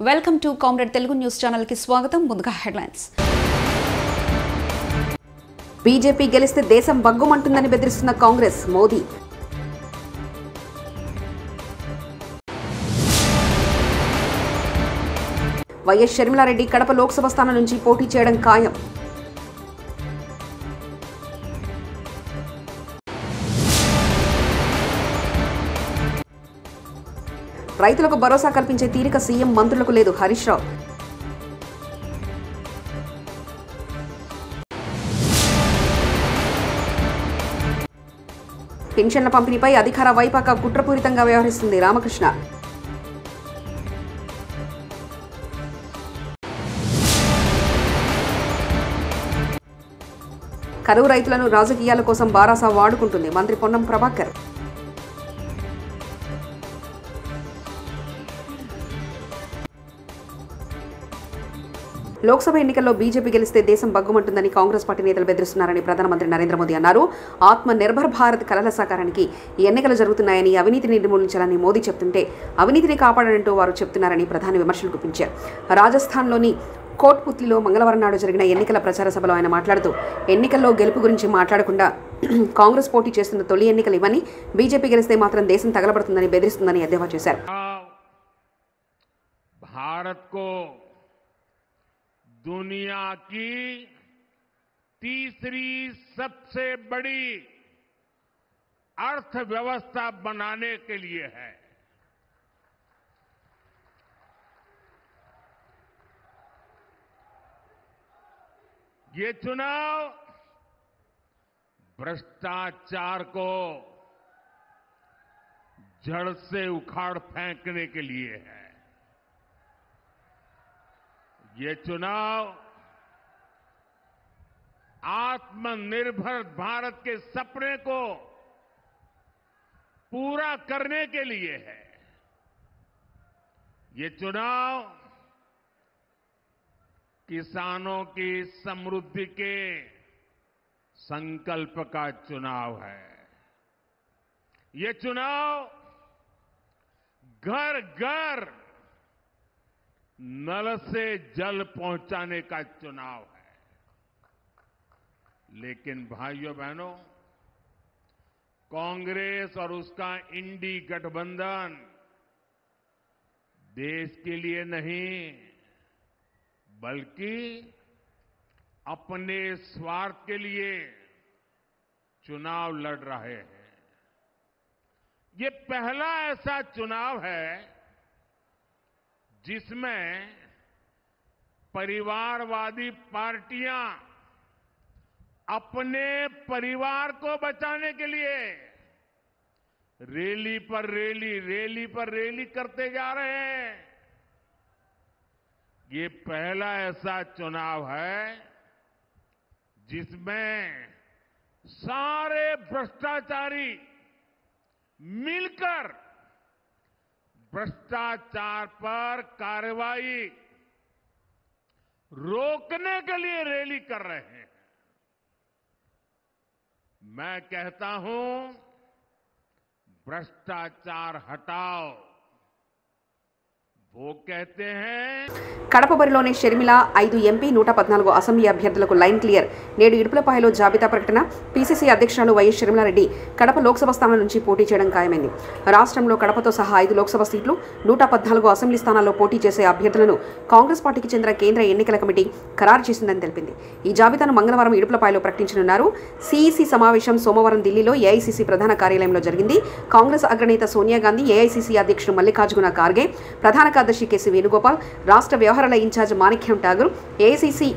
Welcome to comrade Telugu news channel కి స్వాగతం. ముందుగా హెడ్లైన్స్. బీజేపీ గెలిస్తే దేశం బగ్గుమంటుందని బెదిరిస్తున్న కాంగ్రెస్. మోదీ. వైఎస్ షర్మిలారెడ్డి కడప లోక్సభ స్థానం నుంచి పోటీ చేయడం ఖాయం. రైతులకు భరోసా కల్పించే తీరిక సీఎం మంత్రులకు లేదు. హరీష్ రావు. పెన్షన్ల పంపిణీపై అధికార వైపాక కుట్రపూరితంగా వ్యవహరిస్తుంది. రామకృష్ణ. కరువు రైతులను రాజకీయాల కోసం బారాసా వాడుకుంటుంది. మంత్రి పొన్నం ప్రభాకర్. లోక్సభ ఎన్నికల్లో బీజేపీ గెలిస్తే దేశం బగ్గుమంటుందని కాంగ్రెస్ పార్టీ నేతలు బెదిరిస్తున్నారని ప్రధానమంత్రి నరేంద్ర మోదీ అన్నారు. ఆత్మ నిర్భర్ భారత్ కలల సాకారానికి ఎన్నికలు జరుగుతున్నాయని, అవినీతిని నిర్మూలించాలని మోదీ చెప్తుంటే అవినీతిని కాపాడాలంటూ వారు చెప్తున్నారని ప్రధాని విమర్శలు గుప్పించారు. రాజస్థాన్లోని కోట్పుత్లిలో మంగళవారం నాడు జరిగిన ఎన్నికల ప్రచార సభలో ఆయన మాట్లాడుతూ ఎన్నికల్లో గెలుపు గురించి మాట్లాడకుండా కాంగ్రెస్ పోటీ చేస్తున్న తొలి ఎన్నికలు ఇవని, బీజేపీ గెలిస్తే మాత్రం దేశం తగలబడుతుందని బెదిరిస్తుందని ఎద్దేవా చేశారు. दुनिया की तीसरी सबसे बड़ी अर्थव्यवस्था बनाने के लिए है. ये चुनाव भ्रष्टाचार को जड़ से उखाड़ फेंकने के लिए है. ये चुनाव आत्मनिर्भर भारत के सपने को पूरा करने के लिए है. ये चुनाव किसानों की समृद्धि के संकल्प का चुनाव है. ये चुनाव घर घर नल से जल पहुंचाने का चुनाव है. लेकिन भाइयों बहनों, कांग्रेस और उसका इंडी गठबंधन देश के लिए नहीं बल्कि अपने स्वार्थ के लिए चुनाव लड़ रहे हैं. ये पहला ऐसा चुनाव है जिसमें परिवारवादी पार्टियां अपने परिवार को बचाने के लिए रैली पर रैली करते जा रहे हैं. ये पहला ऐसा चुनाव है जिसमें सारे भ्रष्टाचारी मिलकर भ्रष्टाचार पर कार्रवाई रोकने के लिए रैली कर रहे हैं. मैं कहता हूं, भ्रष्टाचार हटाओ. वो कहते हैं. కడప బరిలోని షర్మిల 5 ఎంపీ 114 అసెంబ్లీ అభ్యర్థులకు లైన్ క్లియర్. నేడు ఇడుపులపాయలో జాబితా ప్రకటన. పీసీసీ అధ్యక్షురాలు వైఎస్ షర్మిలారెడ్డి కడప లోక్సభ స్థానం నుంచి పోటీ చేయడం ఖాయమైంది. రాష్ట్రంలో కడపతో సహా 5 లోక్సభ సీట్లు, 114 అసెంబ్లీ స్థానాల్లో పోటీ చేసే అభ్యర్థులను కాంగ్రెస్ పార్టీకి చెందిన కేంద్ర ఎన్నికల కమిటీ ఖరారు చేసిందని తెలిపింది. ఈ జాబితాను మంగళవారం ఇడుపులపాయలో ప్రకటించనున్నారు. సీఈసీ సమావేశం సోమవారం ఢిల్లీలో ఏఐసీసీ ప్రధాన కార్యాలయంలో జరిగింది. కాంగ్రెస్ అగ్రనేత సోనియా గాంధీ, ఏఐసీసీ అధ్యక్షుడు మల్లికార్జున ఖార్గే, ప్రధాన కార్యదర్శి కేసీ వేణుగోపాల్, రాష్ట్ర వ్యవహారాల incharge Manickam Tagore, AICC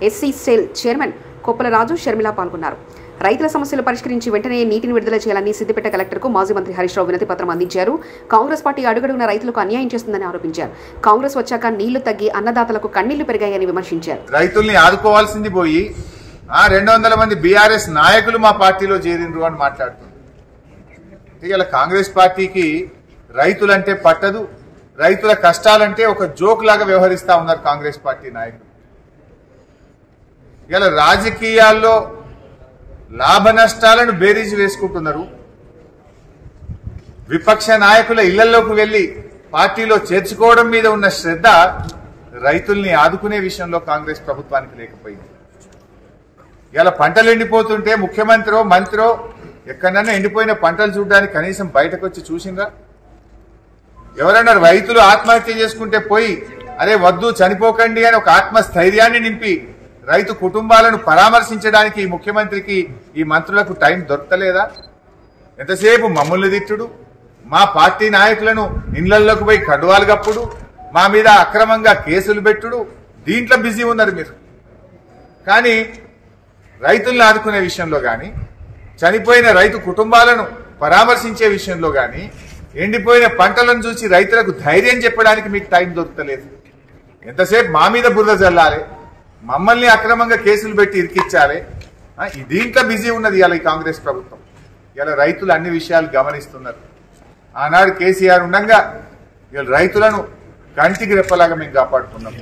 SC cell chairman Koppula Raju, Sharmila పాల్గొన్నారు. రైతుల సమస్యలు పరిష్కరించి వెంటనే నీటిని విడుదల చేయాలని సిద్దిపేట కలెక్టర్కు మాజీ మంత్రి హరీష్ రావు వినతి పత్రం అందించారు. కాంగ్రెస్ పార్టీ అడుగడుగున రైతులకు అన్యాయం చేస్తుందని ఆరోపించారు. కాంగ్రెస్ వచ్చాక నీళ్లు తగ్గి అన్నదాతలకు కన్నీళ్లు పెరిగాయని విమర్శించారు. రైతుల్ని ఆదుకోవాల్సింది పోయి 200 మంది బీఆర్ఎస్ నాయకులు మా పార్టీలో చేరిండ్రు అని మాట్లాడుతున్నారు. ఇలా కాంగ్రెస్ పార్టీకి రైతులంటే పట్టదు, రైతుల కష్టాలంటే ఒక జోక్ లాగా వ్యవహరిస్తా ఉన్నారు కాంగ్రెస్ పార్టీ నాయకులు. ఇలా రాజకీయాల్లో లాభ నష్టాలను బేరీజు వేసుకుంటున్నారు. విపక్ష నాయకుల ఇళ్లలోకి వెళ్లి పార్టీలో చేర్చుకోవడం మీద ఉన్న శ్రద్ధ రైతుల్ని ఆదుకునే విషయంలో కాంగ్రెస్ ప్రభుత్వానికి లేకపోయింది. ఇలా పంటలు ఎండిపోతుంటే ముఖ్యమంత్రో మంత్రో ఎక్కడన్నా ఎండిపోయిన పంటలు చూడడానికి కనీసం బయటకు వచ్చి చూసిందా? ఎవరన్నా రైతులు ఆత్మహత్య చేసుకుంటే పోయి అరే వద్దు చనిపోకండి అని ఒక ఆత్మస్థైర్యాన్ని నింపి రైతు కుటుంబాలను పరామర్శించడానికి ఈ ముఖ్యమంత్రికి ఈ మంత్రులకు టైం దొరకలేదా? ఎంతసేపు మమ్మల్ని తిట్టుడు, మా పార్టీ నాయకులను ఇళ్లలోకి పోయి కడువాలు కప్పుడు, మా మీద అక్రమంగా కేసులు పెట్టుడు, దీంట్లో బిజీ ఉన్నారు మీరు. కానీ రైతులను ఆదుకునే విషయంలో కానీ, చనిపోయిన రైతు కుటుంబాలను పరామర్శించే విషయంలో కానీ, ఎండిపోయిన పంటలను చూసి రైతులకు ధైర్యం చెప్పడానికి మీకు టైం దొరకలేదు. ఎంతసేపు మా మీద బురద జల్లాలి, మమ్మల్ని అక్రమంగా కేసులు పెట్టి ఇరికిచ్చాలి, దీంట్లో బిజీ ఉన్నది ఇవాళ ఈ కాంగ్రెస్ ప్రభుత్వం. ఇలా రైతులు అన్ని విషయాలు గమనిస్తున్నారు. ఆనాడు కేసీఆర్ ఉండగా ఇవాళ రైతులను కంటికి రెప్పలాగా మేము కాపాడుకున్నాం.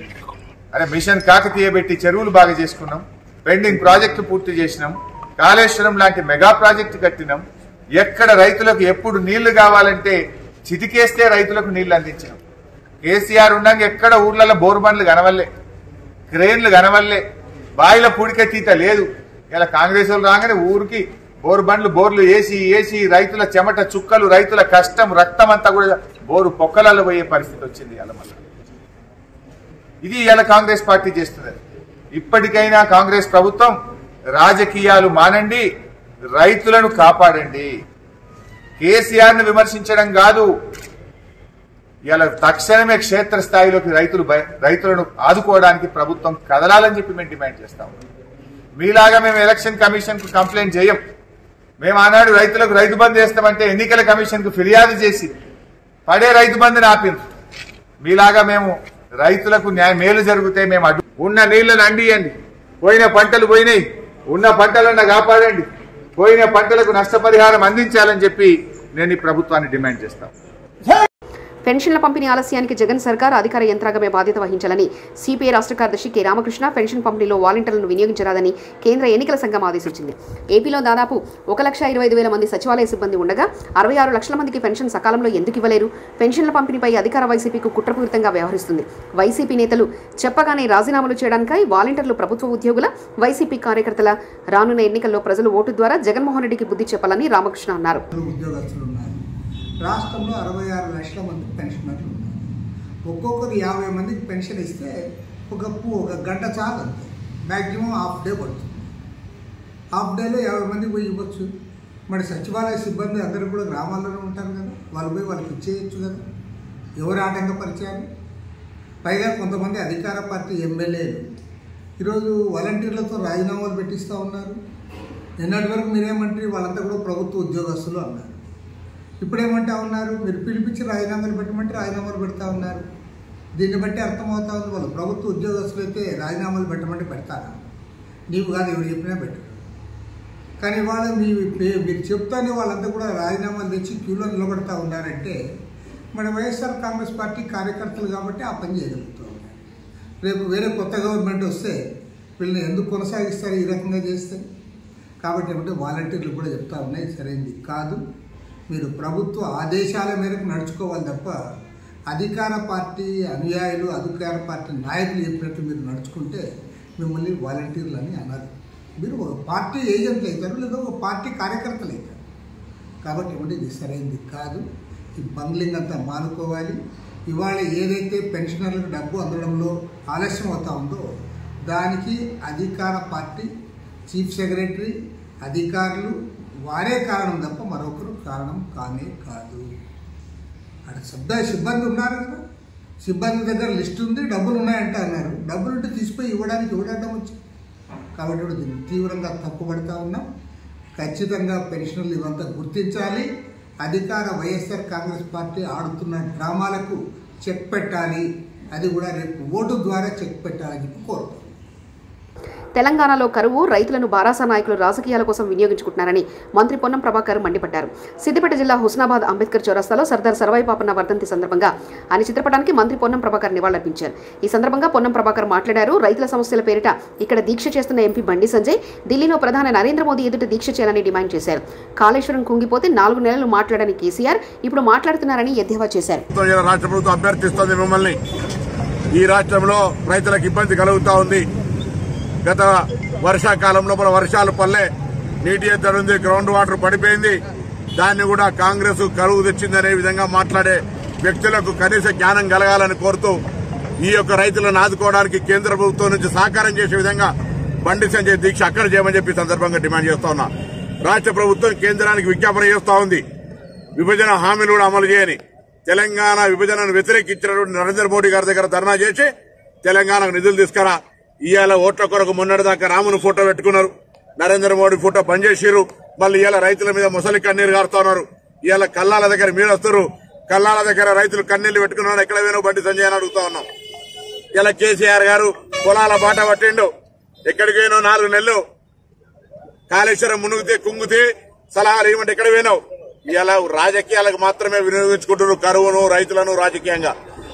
అరే మిషన్ కాకతీయ పెట్టి చెరువులు బాగా చేసుకున్నాం, పెండింగ్ ప్రాజెక్టు పూర్తి చేసినాం, కాళేశ్వరం లాంటి మెగా ప్రాజెక్టు కట్టినాం. ఎక్కడ రైతులకు ఎప్పుడు నీళ్లు కావాలంటే చిటికేస్తే రైతులకు నీళ్లు అందించినాం. కేసీఆర్ ఉండగా ఎక్కడ ఊర్లలో బోర్బండ్లు కనవల్లే, క్రేన్లు కనవల్లే, బాయిల పూడికెత్తీత లేదు. ఇలా కాంగ్రెస్ వాళ్ళు రాగానే ఊరికి బోర్లు వేసి రైతుల చెమట చుక్కలు, రైతుల కష్టం, రక్తం అంతా కూడా బోరు పొక్కలలో పోయే పరిస్థితి వచ్చింది. ఇలా మళ్ళీ ఇది ఇలా కాంగ్రెస్ పార్టీ చేస్తున్నది. ఇప్పటికైనా కాంగ్రెస్ ప్రభుత్వం రాజకీయాలు మానండి, రైతులను కాపాడండి. కేసీఆర్ ను విమర్శించడం కాదు, ఇలా తక్షణమే క్షేత్రస్థాయిలోకి రైతులను ఆదుకోవడానికి ప్రభుత్వం కదలాలని చెప్పి మేము డిమాండ్ చేస్తాం. మీలాగా మేము ఎలక్షన్ కమిషన్ కు కంప్లైంట్ చేయం. మేము ఆనాడు రైతులకు రైతు బంధు వేస్తామంటే ఎన్నికల కమిషన్ కు ఫిర్యాదు చేసి పడే రైతు బంధుని ఆపింది. మీలాగా మేము రైతులకు మేలు జరిగితే మేము అడ్డు ఉన్న నీళ్లను అండియండి, పోయిన పంటలు పోయినాయి, ఉన్న పంటలన్నా కాపాడండి, పోయిన పంటలకు నష్టపరిహారం అందించాలని చెప్పి నేను ఈ ప్రభుత్వాన్ని డిమాండ్ చేస్తాను. పెన్షన్ల పంపిణీ ఆలస్యానికి జగన్ సర్కార్ అధికార యంత్రాంగమే బాధ్యత వహించాలని సిపిఐ రాష్ట్ర కార్యదర్శి కె రామకృష్ణ పెన్షన్ పంపిణీలో వాలంటీర్లను వినియోగించరాదని కేంద్ర ఎన్నికల సంఘం ఆదేశించింది. ఏపీలో దాదాపు 1,25,000 మంది సచివాలయ సిబ్బంది ఉండగా 66 లక్షల మందికి పెన్షన్ సకాలంలో ఎందుకు ఇవ్వలేరు? పెన్షన్ల పంపిణీపై అధికార వైసీపీకు కుట్రపూరితంగా వ్యవహరిస్తుంది. వైసీపీ నేతలు చెప్పగానే రాజీనామాలు చేయడానికై వాలంటీర్లు ప్రభుత్వ ఉద్యోగుల, వైసీపీ కార్యకర్తల రానున్న ఎన్నికల్లో ప్రజలు ఓటు ద్వారా జగన్మోహన్ రెడ్డికి బుద్ధి చెప్పాలని రామకృష్ణ అన్నారు. రాష్ట్రంలో 66 లక్షల మంది పెన్షనర్లు ఉన్నారు. ఒక్కొక్కరు 50 మందికి పెన్షన్ ఇస్తే ఒక గంట చాలు, అంతే. మ్యాక్సిమం హాఫ్ డే పడుతుంది. హాఫ్ డేలో 50 మందికి పోయి ఇవ్వచ్చు. మరి సచివాలయ సిబ్బంది అందరూ కూడా గ్రామాల్లోనే ఉంటారు కదా, వాళ్ళు పోయి వాళ్ళకి ఇచ్చేయచ్చు కదా. ఎవరు ఆటంకపరిచారు? పైగా కొంతమంది అధికార పార్టీ ఎమ్మెల్యేలు ఈరోజు వాలంటీర్లతో రాజీనామాలు పెట్టిస్తూ ఉన్నారు. నిన్నటి వరకు మీరేమంటారు, వాళ్ళంతా కూడా ప్రభుత్వ ఉద్యోగస్తులు అన్నారు. ఇప్పుడేమంటా ఉన్నారు, మీరు పిలిపించి రాజీనామాలు పెట్టమంటే రాజీనామాలు పెడతా ఉన్నారు. దీన్ని బట్టి అర్థమవుతా ఉంది వాళ్ళు ప్రభుత్వ ఉద్యోగస్తులు అయితే రాజీనామాలు పెట్టమంటే పెడతారా? నీవు కాదు, ఎవరు చెప్పినా పెట్టరు. కానీ వాళ్ళు మీరు చెప్తానే వాళ్ళంతా కూడా రాజీనామాలు తెచ్చి క్యూలో నిలబడతా ఉన్నారంటే మన వైఎస్ఆర్ కాంగ్రెస్ పార్టీ కార్యకర్తలు కాబట్టి ఆ పని చేయగలుగుతూ ఉన్నారు. రేపు వేరే కొత్త గవర్నమెంట్ వస్తే వీళ్ళని ఎందుకు కొనసాగిస్తారు ఈ రకంగా చేస్తే? కాబట్టి ఏమంటే వాలంటీర్లు కూడా చెప్తా ఉన్నాయి, సరైనది కాదు. మీరు ప్రభుత్వ ఆదేశాల మేరకు నడుచుకోవాలి తప్ప అధికార పార్టీ అనుయాయులు, అధికార పార్టీ నాయకులు చెప్పినట్టు మీరు నడుచుకుంటే మిమ్మల్ని వాలంటీర్లు అని అన్నారు. మీరు ఒక పార్టీ ఏజెంట్లు అవుతారు, లేదా ఒక పార్టీ కార్యకర్తలు అవుతారు. కాబట్టి ఏమంటే ఇది సరైనది కాదు. ఈ బంగ్లింగ్ అంతా మానుకోవాలి. ఇవాళ ఏదైతే పెన్షనర్లకు డబ్బు అందడంలో ఆలస్యం అవుతా ఉందో దానికి అధికార పార్టీ, చీఫ్ సెక్రటరీ, అధికారులు వారే కారణం తప్ప మరొకరు కారణం కానే కాదు. అక్కడ సిబ్బంది ఉన్నారు కదా, సిబ్బంది దగ్గర లిస్ట్ ఉంది, డబ్బులు ఉన్నాయంట అన్నారు. డబ్బులు ఉంటే తీసిపోయి ఇవ్వడానికి ఇవ్వడం వచ్చి. కాబట్టి దీన్ని తీవ్రంగా తప్పుపడతా ఉన్నాం. ఖచ్చితంగా పెన్షనర్లు ఇవంతా గుర్తించాలి. అధికార వైఎస్ఆర్ కాంగ్రెస్ పార్టీ ఆడుతున్న డ్రామాలకు చెక్ పెట్టాలి. అది కూడా రేపు ఓటు ద్వారా చెక్ పెట్టాలని కోరుతాం. తెలంగాణలో కరువు, రైతులను బారాసా నాయకులు రాజకీయాల కోసం వినియోగించుకుంటున్నారని మంత్రి పొన్నం ప్రభాకర్ మండిపడ్డారు. సిద్దిపేట జిల్లా హుస్నాబాద్ అంబేద్కర్ చౌరస్తాలో సర్దార్ సర్వాయి పాపన్న వర్ధంతి సందర్భంగా ఆయన చిత్రపటానికి మంత్రి పొన్నం ప్రభాకర్ నివాళులర్పించారు. ఈ సందర్భంగా పొన్నం ప్రభాకర్ మాట్లాడారు. రైతుల సమస్యల పేరిట ఇక్కడ దీక్ష చేస్తున్న ఎంపీ బండి సంజయ్ ఢిల్లీలో ప్రధాని నరేంద్ర మోదీ ఎదుట దీక్ష చేయాలని డిమాండ్ చేశారు. కాళేశ్వరం కుంగిపోతే 4 నెలలు మాట్లాడని కేసీఆర్ ఇప్పుడు మాట్లాడుతున్నారని ఎద్దేవా చేశారు. రాష్ట్ర ప్రభుత్వం అభ్యర్థిస్తోంది మిమ్మల్ని. ఈ రాష్ట్రంలో రైతులకు ఇబ్బంది కలుగుతా ఉంది. గత వర్షాకాలంలో వర్షాలు పల్లె, నీటి ఎద్దడి ఉంది, గ్రౌండ్ వాటర్ పడిపోయింది. దాన్ని కూడా కాంగ్రెస్ కరువు తెచ్చిందనే విధంగా మాట్లాడే వ్యక్తులకు కనీస జ్ఞానం కలగాలని కోరుతూ ఈ యొక్క రైతులను ఆదుకోవడానికి కేంద్ర ప్రభుత్వం నుంచి సహకారం చేసే విధంగా బండి సంజయ్ దీక్ష అక్కడ చేయమని చెప్పి సందర్భంగా డిమాండ్ చేస్తా ఉన్నా. రాష్ట్ర ప్రభుత్వం కేంద్రానికి విజ్ఞాపన చేస్తా ఉంది. విభజన హామీలు కూడా అమలు చేయని, తెలంగాణ విభజనను వ్యతిరేకించినటువంటి నరేంద్ర మోడీ గారి దగ్గర ధర్నా చేసి తెలంగాణకు నిధులు తీసుకురా. ఇవాళ ఓట్ల కొరకు మొన్నటిదాకా రామును ఫోటో పెట్టుకున్నారు, నరేంద్ర మోడీ ఫోటో పనిచేసిరు. మళ్ళీ ఇవాళ రైతుల మీద ముసలి కన్నీరు కారుతున్నారు. ఇవాళ కల్లాల దగ్గర మీరు వస్తారు, కల్లాల దగ్గర రైతులు కన్నీళ్లు పెట్టుకున్నారు. ఎక్కడ వేనో బండి సంజయ్ అని అడుగుతా ఉన్నాం. ఇలా కేసీఆర్ గారు పొలాల బాట పట్టిండు. ఎక్కడికైనా 4 నెలలు కాళేశ్వరం మునుగుతే కుంగితే సలహాలు ఏమంటే ఎక్కడ పోయినావు? ఇలా రాజకీయాలకు మాత్రమే వినియోగించుకుంటున్నారు కరువును, రైతులను రాజకీయంగా.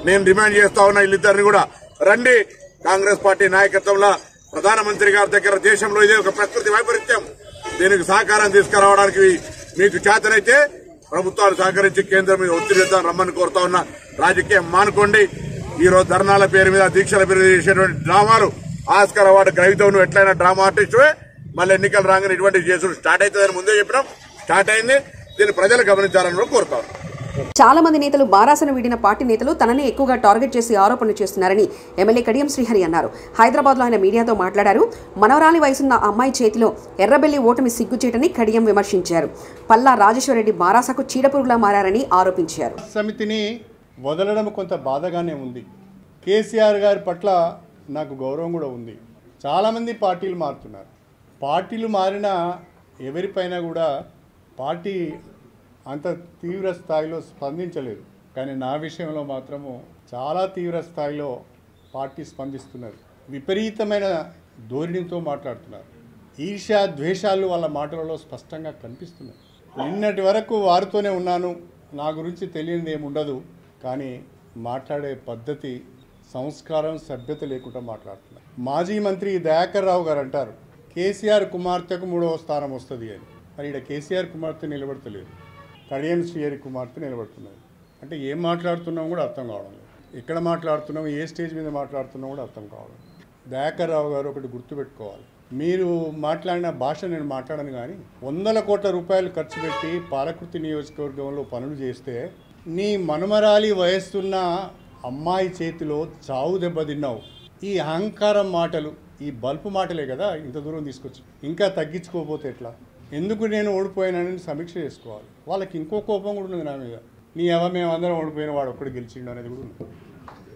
నేను డిమాండ్ చేస్తా ఉన్నా వీళ్ళిద్దరిని కూడా రండి. కాంగ్రెస్ పార్టీ నాయకత్వంలో ప్రధానమంత్రి గారి దగ్గర దేశంలో ఇదే ఒక ప్రకృతి వైపరీత్యం, దీనికి సహకారం తీసుకురావడానికి మీకు చేతనైతే ప్రభుత్వాలు సహకరించి కేంద్రం మీద ఒత్తిడి చేద్దాం రమ్మని కోరుతా ఉన్నా. రాజకీయం మానుకోండి. ఈ రోజు ధర్నాల పేరు మీద, దీక్షల పేరు మీద చేసేటువంటి డ్రామాలు, ఆస్కార్ అవార్డు గ్రహీతం నువ్వు ఎట్లయినా డ్రామా ఆర్టిస్టువే. మళ్ళీ ఎన్నికలు రాగానే ఇటువంటి చేసుడు స్టార్ట్ అవుతుందని ముందే చెప్పినాం. స్టార్ట్ అయింది. దీన్ని ప్రజలు గమనించాలని కోరుతారు. చాలా మంది నేతలు బారాసను వీడిన పార్టీ నేతలు తనని ఎక్కువగా టార్గెట్ చేసి ఆరోపణలు చేస్తున్నారని ఎమ్మెల్యే కడియం శ్రీహరి అన్నారు. హైదరాబాద్లో ఆయన మీడియాతో మాట్లాడారు. మనవరాలి వయసున్న అమ్మాయి చేతిలో ఎర్రబెల్లి ఓటమి సిగ్గుచేటని కడియం విమర్శించారు. పల్లా రాజేశ్వరరెడ్డి బారాసకు చీడపురుగులా మారారని ఆరోపించారు. సమితిని వదలడం కొంత బాధగానే ఉంది. కేసీఆర్ గారి పట్ల నాకు గౌరవం కూడా ఉంది. చాలామంది పార్టీలు మారుతున్నారు. పార్టీలు మారిన ఎవరిపైన కూడా పార్టీ అంత తీవ్ర స్థాయిలో స్పందించలేదు. కానీ నా విషయంలో మాత్రము చాలా తీవ్ర స్థాయిలో పార్టీ స్పందిస్తున్నారు. విపరీతమైన ధోరణితో మాట్లాడుతున్నారు. ఈర్ష్య, ద్వేషాలు వాళ్ళ మాటలలో స్పష్టంగా కనిపిస్తున్నాయి. నిన్నటి వరకు వారితోనే ఉన్నాను, నా గురించి తెలియనిది ఏముండదు. కానీ మాట్లాడే పద్ధతి, సంస్కారం, సభ్యత లేకుండా మాట్లాడుతున్నారు. మాజీ మంత్రి దయాకర్ రావు గారు అంటారు కేసీఆర్ కుమార్తెకు 3వ స్థానం వస్తుంది అని. మరి ఇక్కడ కేసీఆర్ కుమార్తె నిలబడతలేదు, కడియం శ్రీహరి కుమార్తె నిలబడుతున్నది. అంటే ఏం మాట్లాడుతున్నాం కూడా అర్థం కావడం లేదు. ఎక్కడ మాట్లాడుతున్నాం, ఏ స్టేజ్ మీద మాట్లాడుతున్నాం కూడా అర్థం కావడం. దయాకర్ రావు గారు ఒకటి గుర్తుపెట్టుకోవాలి. మీరు మాట్లాడిన భాష నేను మాట్లాడను, కానీ 100 కోట్ల రూపాయలు ఖర్చు పెట్టి పాలకుర్తి నియోజకవర్గంలో పనులు చేస్తే నీ మనుమరాలి వయస్సున్న అమ్మాయి చేతిలో చావు దెబ్బతిన్నావు. ఈ అహంకారం మాటలు, ఈ బల్పు మాటలే కదా ఇంత దూరం తీసుకొచ్చి. ఇంకా తగ్గించుకోకపోతే ఎట్లా? ఎందుకు నేను ఓడిపోయానని సమీక్ష చేసుకోవాలి. వాళ్ళకి ఇంకో కోపం కూడా ఉంది నా మీద. నీ మేమందరం ఓడిపోయిన వాడు ఒక్కడు గెలిచిండు అనేది కూడా ఉంది.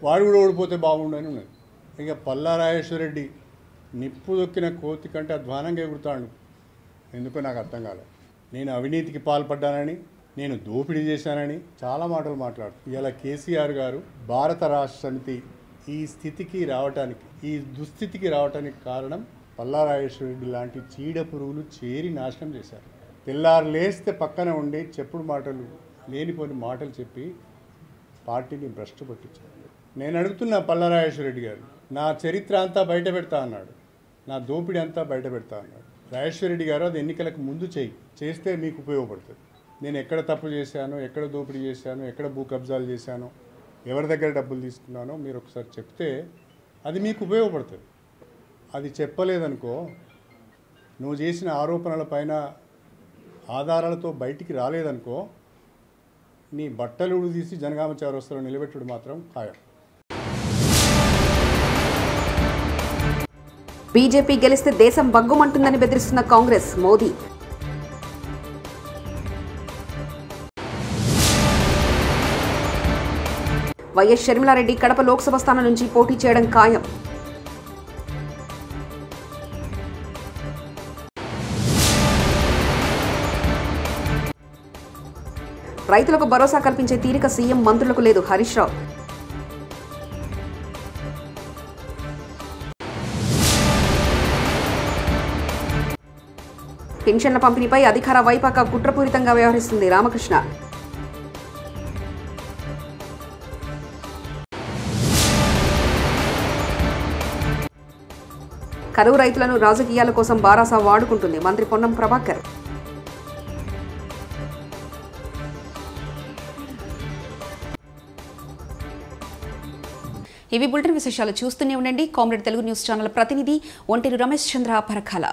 వాడు కూడా ఓడిపోతే బాగుండు అని ఉన్నది. ఇక పల్లా రాజేశ్వరరెడ్డి నిప్పు దొక్కిన కోతి కంటే అధ్వానంగా ఎగురుతాడు. ఎందుకో నాకు అర్థం కాలేదు. నేను అవినీతికి పాల్పడ్డానని, నేను దోపిడీ చేశానని చాలా మాటలు మాట్లాడుతాను. ఇలా కేసీఆర్ గారు భారత రాష్ట్ర సమితి ఈ స్థితికి రావటానికి, ఈ దుస్థితికి రావటానికి కారణం పల్లా రాజేశ్వరరెడ్డి లాంటి చీడ పురుగులు చేరి నాశనం చేశారు. తెల్లారు లేస్తే పక్కన ఉండి చెప్పుడు మాటలు, లేనిపోని మాటలు చెప్పి పార్టీని భ్రష్టు పట్టించారు. నేను అడుగుతున్నా పల్లా రాజేశ్వరరెడ్డి గారు, నా చరిత్ర అంతా బయట పెడతా అన్నాడు, నా దోపిడీ అంతా బయట పెడతా అన్నాడు. రాజేశ్వరరెడ్డి గారు అది ఎన్నికలకు ముందు చేస్తే మీకు ఉపయోగపడుతుంది. నేను ఎక్కడ తప్పు చేశాను, ఎక్కడ దోపిడీ చేశాను, ఎక్కడ భూ కబ్జాలు చేశాను, ఎవరి దగ్గర డబ్బులు తీసుకున్నానో మీరు ఒకసారి చెప్తే అది మీకు ఉపయోగపడుతుంది. అది చెప్పలేదనుకో, నువ్వు చేసిన ఆరోపణల పైన ఆధారాలతో బయటికి రాలేదనుకో, నీ బట్టలు తీసి జనగామ చౌరస్తాలో నిలబెట్టుడు మాత్రం ఖాయం. బీజేపీ గెలిస్తే దేశం బగ్గుమంటుందని బెదిరిస్తున్న కాంగ్రెస్, మోదీ. వైఎస్ షర్మిలారెడ్డి కడప లోక్సభ స్థానం నుంచి పోటీ చేయడం ఖాయం. రైతులకు భరోసా కల్పించే తీరిక సీఎం మంత్రులకు లేదు, హరీష్ రావు. పెన్షన్ల పంపిణీపై అధికార వైపాక కుట్రపూరితంగా వ్యవహరిస్తుంది రామకృష్ణ. కరువు రైతులను రాజకీయాల కోసం బారాసా వాడుకుంటుంది మంత్రి పొన్నం ప్రభాకర్. ఇవి బులెటిన్ విశేషాలు. చూస్తూనే ఉండండి కామ్రేడ్ తెలుగు న్యూస్ ఛానల్. ప్రతినిధి ఒంటేరు రమేష్ చంద్ర పరకాల.